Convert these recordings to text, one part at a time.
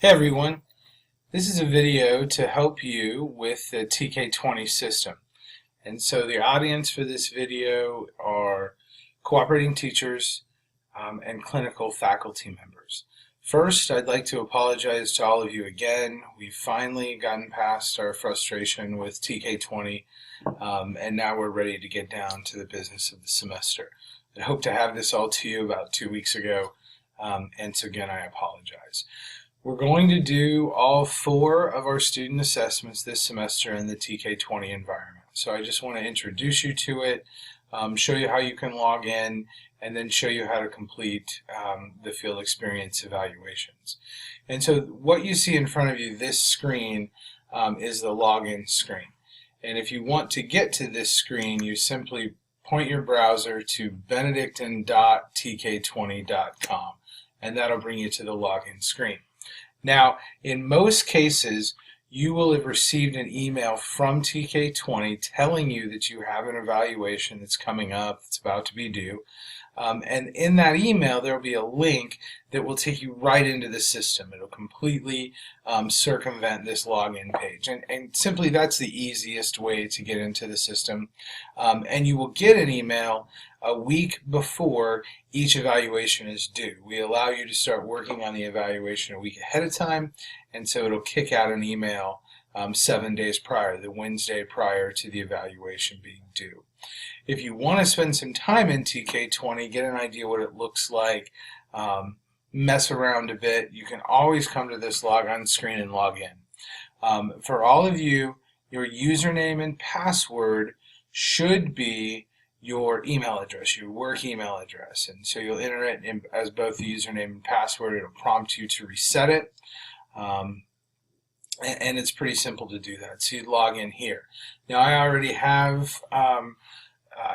Hey everyone, this is a video to help you with the TK20 system. And so the audience for this video are cooperating teachers and clinical faculty members. First, I'd like to apologize to all of you again. We've finally gotten past our frustration with TK20 and now we're ready to get down to the business of the semester. I hope to have this all to you about 2 weeks ago, and so again I apologize. We're going to do all 4 of our student assessments this semester in the TK20 environment. So I just want to introduce you to it, show you how you can log in, and then show you how to complete the field experience evaluations. And so what you see in front of you, this screen, is the login screen. And if you want to get to this screen, you simply point your browser to benedictine.tk20.com, and that'll bring you to the login screen. Now, in most cases, you will have received an email from TK20 telling you that you have an evaluation that's coming up, that's about to be due. And in that email, there will be a link that will take you right into the system. It'll completely circumvent this login page. And simply, that's the easiest way to get into the system. And you will get an email a week before each evaluation is due. We allow you to start working on the evaluation a week ahead of time, and so it'll kick out an email 7 days prior, the Wednesday prior to the evaluation being due. If you want to spend some time in TK20, get an idea what it looks like, mess around a bit, you can always come to this logon screen and log in. For all of you, your username and password should be your email address, your work email address. And so you'll enter it in as both the username and password. It'll prompt you to reset it. And it's pretty simple to do that. So you log in here. Now I already have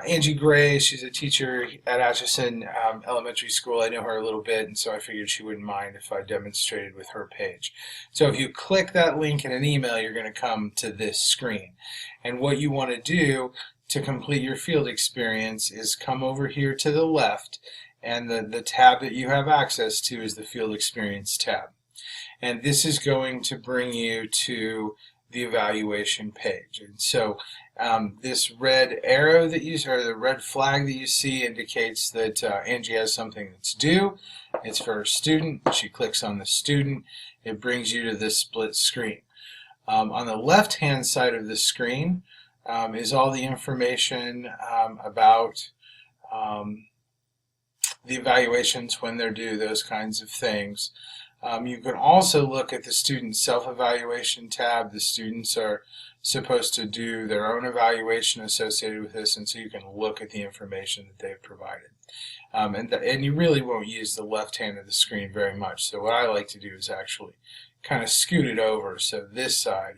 Angie Gray. She's a teacher at Atchison Elementary School. I know her a little bit, and so I figured she wouldn't mind if I demonstrated with her page. So if you click that link in an email, you're going to come to this screen. And what you want to do to complete your field experience is come over here to the left, and the tab that you have access to is the Field Experience tab. And this is going to bring you to the evaluation page. And so this red arrow that you see, or the red flag that you see, indicates that Angie has something that's due. It's for her student. She clicks on the student. It brings you to this split screen. On the left-hand side of the screen is all the information about the evaluations, when they're due, those kinds of things. You can also look at the student self-evaluation tab. The students are supposed to do their own evaluation associated with this, and so you can look at the information that they've provided. And you really won't use the left hand of the screen very much. So what I like to do is actually kind of scoot it over, so this side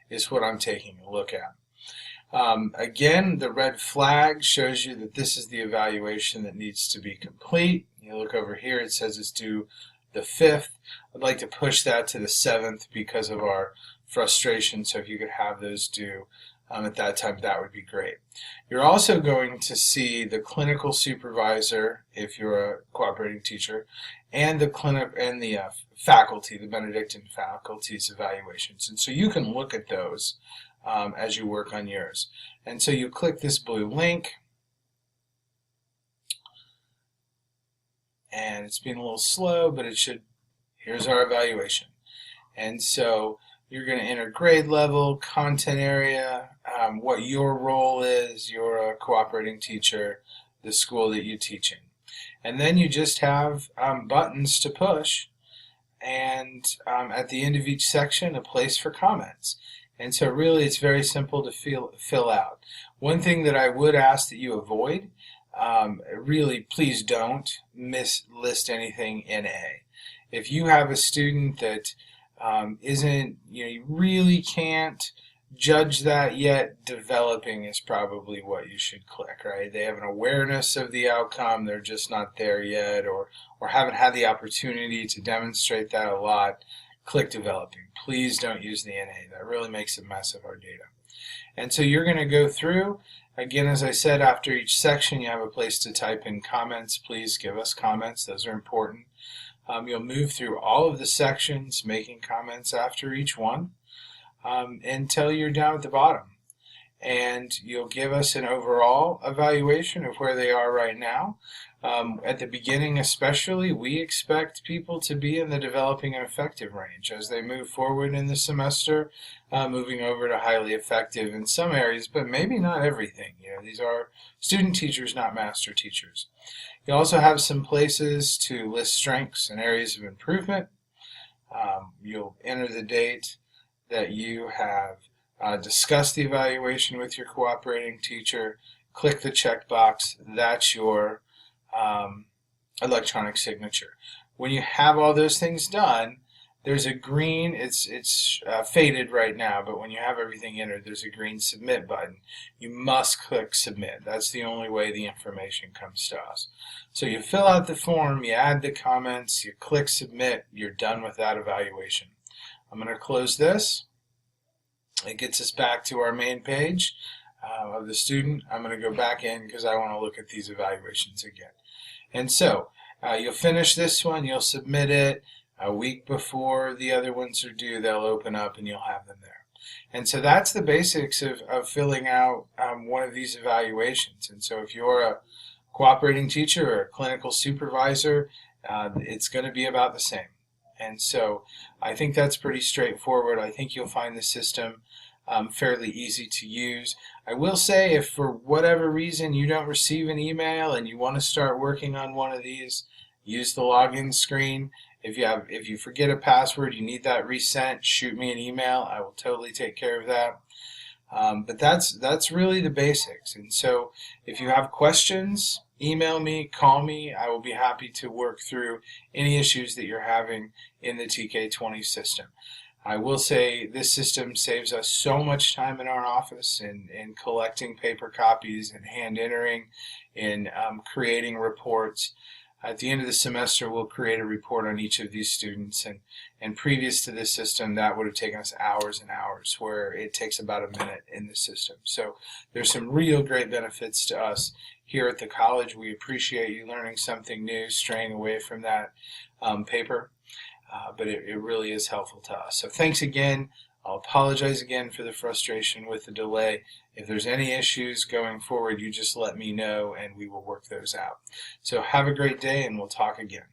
is what I'm taking a look at. Again, the red flag shows you that this is the evaluation that needs to be complete. You look over here, it says it's due the 5th. I'd like to push that to the 7th because of our frustration, so if you could have those due at that time, that would be great. You're also going to see the clinical supervisor, if you're a cooperating teacher, and the faculty, the Benedictine faculty's evaluations. And so you can look at those as you work on yours. And so you click this blue link, and it's being a little slow, but it should. Here's our evaluation. And so you're going to enter grade level, content area, what your role is. You're a cooperating teacher, the school that you teach in. And then you just have buttons to push, and at the end of each section, a place for comments. And so really it's very simple to fill out. One thing that I would ask that you avoid, really please don't mislist anything in A. If you have a student that isn't, you really can't judge that yet, developing is probably what you should click, right? They have an awareness of the outcome, they're just not there yet, or haven't had the opportunity to demonstrate that a lot, click developing. Please don't use the NA. That really makes a mess of our data. And so you're going to go through. Again, as I said, after each section you have a place to type in comments. Please give us comments. Those are important. You'll move through all of the sections, making comments after each one, until you're down at the bottom. And you'll give us an overall evaluation of where they are right now. At the beginning especially, we expect people to be in the developing and effective range. As they move forward in the semester, moving over to highly effective in some areas, but maybe not everything. These are student teachers, not master teachers. You also have some places to list strengths and areas of improvement. You'll enter the date that you have discuss the evaluation with your cooperating teacher, click the checkbox. That's your electronic signature. When you have all those things done, there's a green, it's faded right now, but when you have everything entered, there's a green submit button. You must click submit. That's the only way the information comes to us. So you fill out the form, you add the comments, you click submit, you're done with that evaluation. I'm going to close this. It gets us back to our main page of the student. I'm going to go back in because I want to look at these evaluations again. And so you'll finish this one, you'll submit it a week before the other ones are due. They'll open up and you'll have them there. And so that's the basics of filling out one of these evaluations. And so if you're a cooperating teacher or a clinical supervisor, it's going to be about the same. And so I think that's pretty straightforward. I think you'll find the system fairly easy to use. I will say, if for whatever reason you don't receive an email and you want to start working on one of these, use the login screen. If you forget a password, you need that resent, shoot me an email. I will totally take care of that. But that's really the basics. And so if you have questions, email me, call me. I will be happy to work through any issues that you're having in the TK20 system. I will say this system saves us so much time in our office in collecting paper copies and hand entering, in creating reports. At the end of the semester, we'll create a report on each of these students, and previous to this system, that would have taken us hours and hours, where it takes about a minute in the system. So there's some real great benefits to us here at the college. We appreciate you learning something new, straying away from that paper, but it really is helpful to us. So thanks again. I'll apologize again for the frustration with the delay. If there's any issues going forward, you just let me know and we will work those out. So have a great day and we'll talk again.